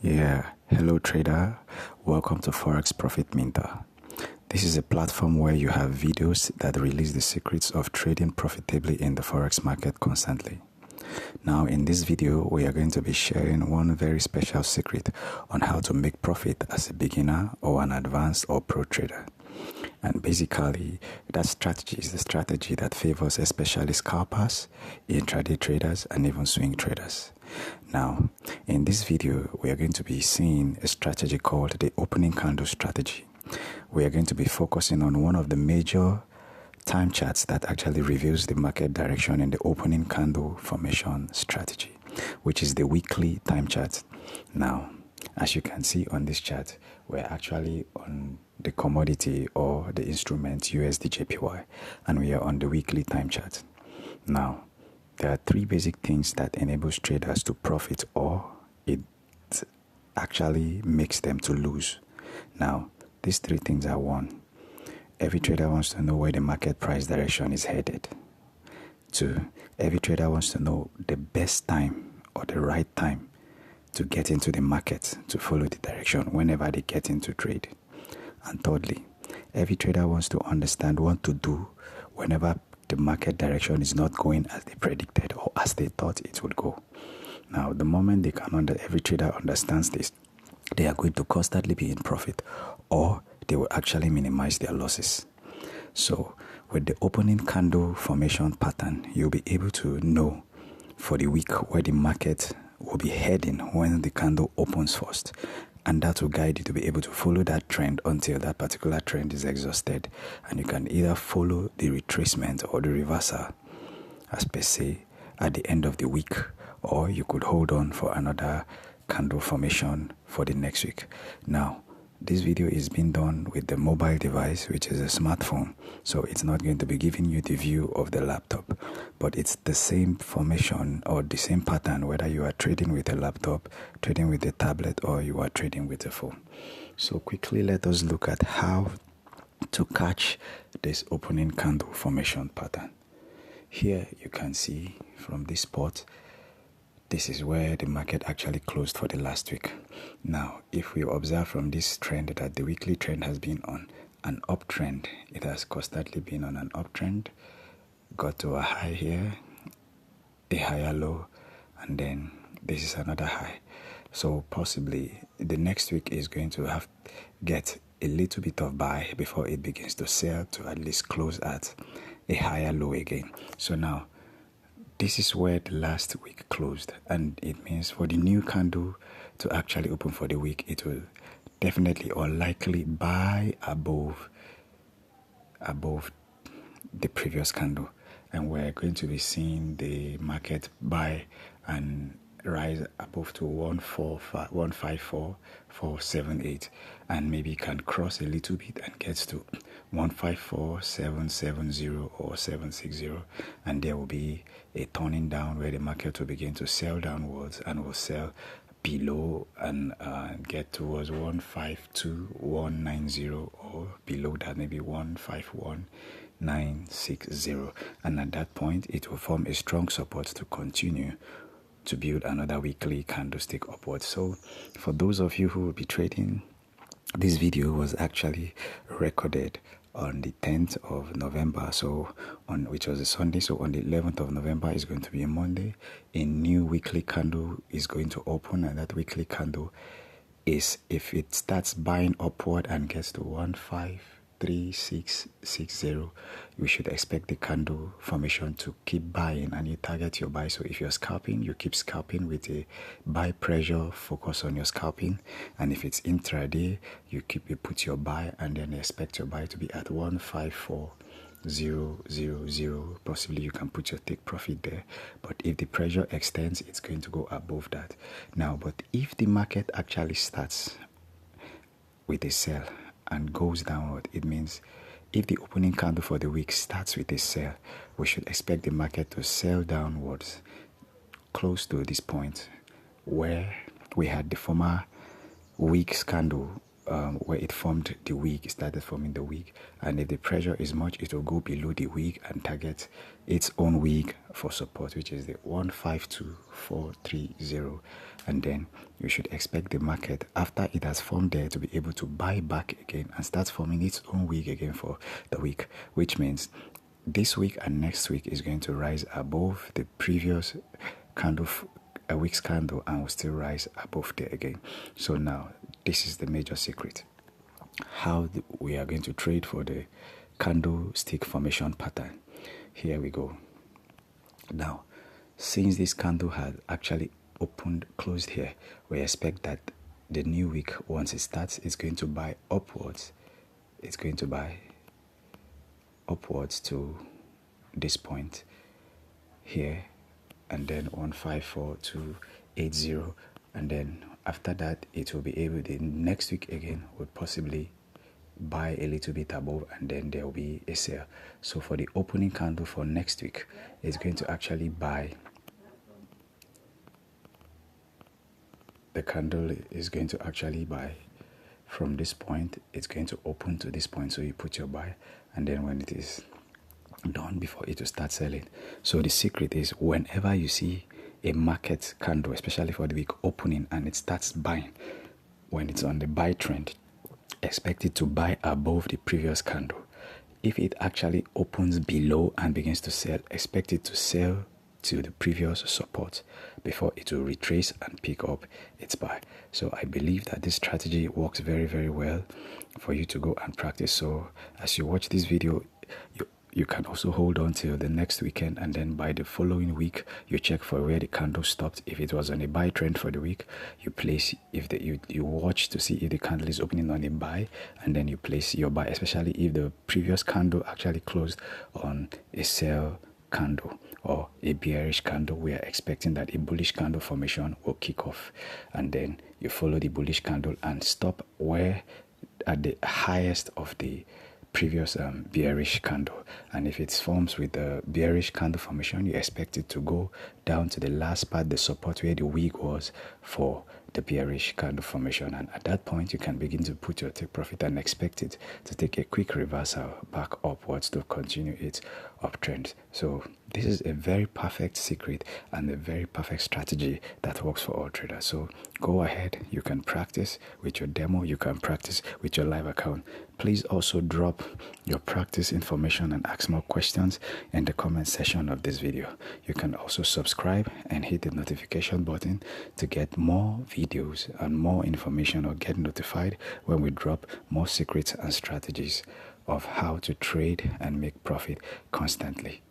Yeah, hello trader. Welcome to Forex Profit Minter. This is a platform where you have videos that release the secrets of trading profitably in the Forex market constantly. Now, in this video, we are going to be sharing one very special secret on how to make profit as a beginner or an advanced or pro trader. And basically, that strategy is the strategy that favors especially scalpers, intraday traders, and even swing traders. Now, in this video, we are going to be seeing a strategy called the opening candle strategy. We are going to be focusing on one of the major time charts that actually reveals the market direction in the opening candle formation strategy, which is the weekly time chart. Now, as you can see on this chart, we're actually on the commodity or the instrument USD/JPY, and we are on the weekly time chart. Now, there are three basic things that enables traders to profit, or it actually makes them to lose. Now, these three things are: one, every trader wants to know where the market price direction is headed. Two, every trader wants to know the best time or the right time to get into the market to follow the direction whenever they get into trade. And thirdly, every trader wants to understand what to do whenever the market direction is not going as they predicted or as they thought it would go. Now, the moment every trader understands this, they are going to constantly be in profit, or they will actually minimize their losses. So, with the opening candle formation pattern, you'll be able to know for the week where the market will be heading when the candle opens first, and that will guide you to be able to follow that trend until that particular trend is exhausted, and you can either follow the retracement or the reversal as per se at the end of the week, or you could hold on for another candle formation for the next week. Now, this video is being done with the mobile device, which is a smartphone, so it's not going to be giving you the view of the laptop, but it's the same formation or the same pattern whether you are trading with a laptop, trading with a tablet, or you are trading with a phone. So quickly, let us look at how to catch this opening candle formation pattern. Here you can see from this spot, this is where the market actually closed for the last week. Now, if we observe from this trend that the weekly trend has been on an uptrend, it has constantly been on an uptrend, got to a high here, a higher low, and then this is another high. So possibly the next week is going to get a little bit of buy before it begins to sell to at least close at a higher low again. So now, this is where the last week closed, and it means for the new candle to actually open for the week, it will definitely or likely buy above the previous candle, and we're going to be seeing the market buy and rise above to 154,478, and maybe can cross a little bit and gets to 154,770 or 760, and there will be a turning down where the market will begin to sell downwards and will sell below and get towards 152,190, or below that maybe 151,960, and at that point it will form a strong support to continue to build another weekly candlestick upwards. So for those of you who will be trading, this video was actually recorded on the 10th of November, which was a Sunday. So on the 11th of November is going to be a Monday. A new weekly candle is going to open, and that weekly candle is, if it starts buying upward and gets to 153,660, we should expect the candle formation to keep buying, and you target your buy. So if you're scalping, you keep scalping with a buy pressure, focus on your scalping, and if it's intraday, you put your buy and then expect your buy to be at 154,000. Possibly you can put your take profit there, but if the pressure extends, it's going to go above that. Now, but if the market actually starts with a sell and goes downward, it means if the opening candle for the week starts with a sell, we should expect the market to sell downwards close to this point where we had the former week's candle where it formed the wick, it started forming the wick, and if the pressure is much, it will go below the wick and target its own wick for support, which is the 152430. And then you should expect the market, after it has formed there, to be able to buy back again and start forming its own wick again for the week, which means this week and next week is going to rise above the previous candle, a week's candle, and will still rise above there again. So now this is the major secret, how we are going to trade for the candlestick formation pattern. Here we go. Now, since this candle had actually closed here, we expect that the new week, once it starts, is going to buy upwards. It's going to buy upwards to this point here, and then 154280, and then after that it will be able, the next week again would possibly buy a little bit above, and then there will be a sale. So for the opening candle for next week, it's going to actually buy, the candle is going to actually buy from this point, it's going to open to this point, so you put your buy, and then when it is done, before it will start selling. So the secret is, whenever you see a market candle, especially for the week opening, and it starts buying, when it's on the buy trend, expect it to buy above the previous candle. If it actually opens below and begins to sell, expect it to sell to the previous support before it will retrace and pick up its buy. So I believe that this strategy works very, very well for you to go and practice. So as you watch this video, you can also hold on till the next weekend, and then by the following week you check for where the candle stopped. If it was on a buy trend for the week, you place, you watch to see if the candle is opening on a buy, and then you place your buy, especially if the previous candle actually closed on a sell candle or a bearish candle. We are expecting that a bullish candle formation will kick off, and then you follow the bullish candle and stop where at the highest of the previous bearish candle. And if it forms with the bearish candle formation, you expect it to go down to the last part, the support where the wick was for the bearish candle formation, and at that point you can begin to put your take profit and expect it to take a quick reversal back upwards to continue its uptrend. So this is a very perfect secret and a very perfect strategy that works for all traders. So go ahead, you can practice with your demo, you can practice with your live account. Please also drop your practice information and ask more questions in the comment section of this video. You can also subscribe and hit the notification button to get more videos and more information, or get notified when we drop more secrets and strategies of how to trade and make profit constantly.